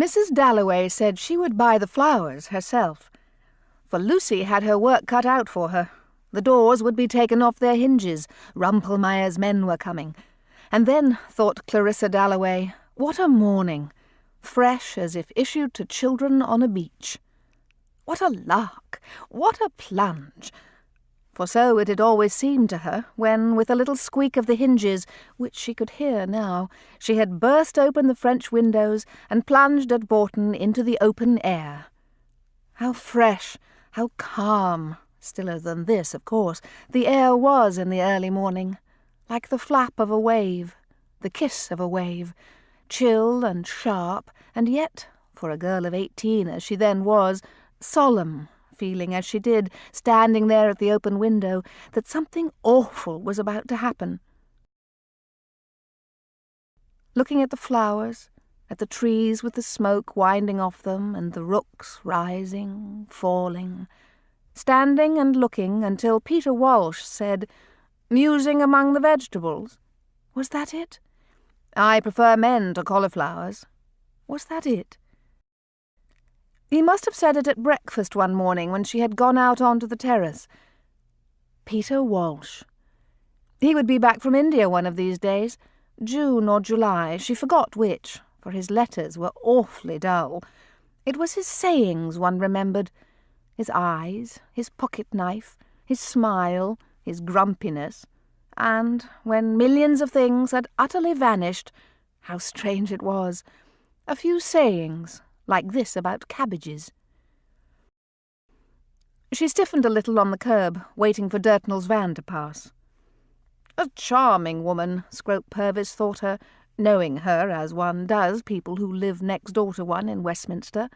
Mrs. Dalloway said she would buy the flowers herself, for Lucy had her work cut out for her. The doors would be taken off their hinges. Rumpelmeyer's men were coming. And then, thought Clarissa Dalloway, what a morning, fresh as if issued to children on a beach. What a lark! What a plunge! For so it had always seemed to her, when, with a little squeak of the hinges, which she could hear now, she had burst open the French windows and plunged at Bourton into the open air. How fresh, how calm, stiller than this, of course, the air was in the early morning, like the flap of a wave, the kiss of a wave, chill and sharp, and yet, for a girl of 18 as she then was, solemn, feeling as she did, standing there at the open window, that something awful was about to happen. Looking at the flowers, at the trees with the smoke winding off them, and the rooks rising, falling, standing and looking until Peter Walsh said, "Musing among the vegetables." Was that it? "I prefer men to cauliflowers." Was that it? He must have said it at breakfast one morning when she had gone out onto the terrace. Peter Walsh. He would be back from India one of these days, June or July, she forgot which, for his letters were awfully dull. It was his sayings one remembered, his eyes, his pocket-knife, his smile, his grumpiness, and, when millions of things had utterly vanished, how strange it was, a few sayings, like this about cabbages. She stiffened a little on the curb, waiting for Dirtnell's van to pass. A charming woman, Scrope Purvis thought her, knowing her as one does people who live next door to one in Westminster.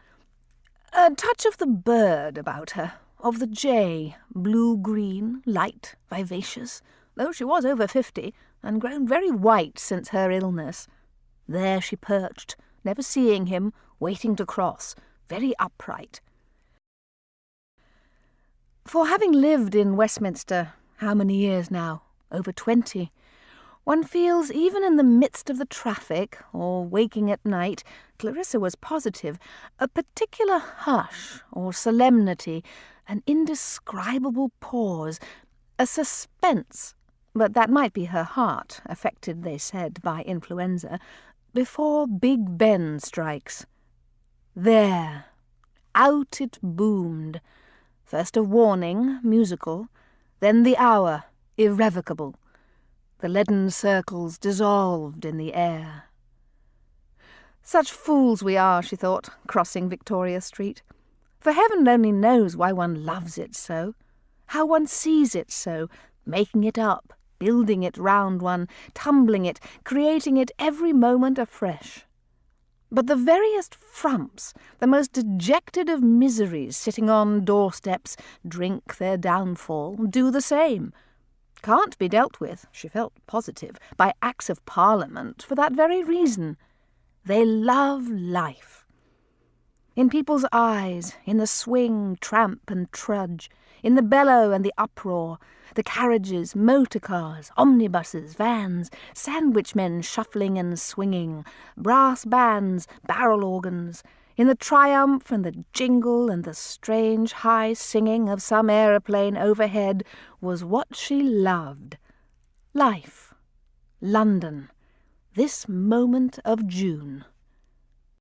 A touch of the bird about her, of the jay, blue-green, light, vivacious, though she was over 50, and grown very white since her illness. There she perched, never seeing him, waiting to cross, very upright. For having lived in Westminster, how many years now? Over 20. One feels, even in the midst of the traffic, or waking at night, Clarissa was positive, a particular hush or solemnity, an indescribable pause, a suspense, but that might be her heart, affected, they said, by influenza, before Big Ben strikes. There, out it boomed, first a warning, musical, then the hour, irrevocable. The leaden circles dissolved in the air. Such fools we are, she thought, crossing Victoria Street. For heaven only knows why one loves it so, how one sees it so, making it up, building it round one, tumbling it, creating it every moment afresh. But the veriest frumps, the most dejected of miseries sitting on doorsteps, drink their downfall, do the same. Can't be dealt with, she felt positive, by Acts of Parliament for that very reason. They love life. In people's eyes, in the swing, tramp and trudge, in the bellow and the uproar, the carriages, motor cars, omnibuses, vans, sandwich men shuffling and swinging, brass bands, barrel organs, in the triumph and the jingle and the strange high singing of some aeroplane overhead, was what she loved. Life. London. This moment of June.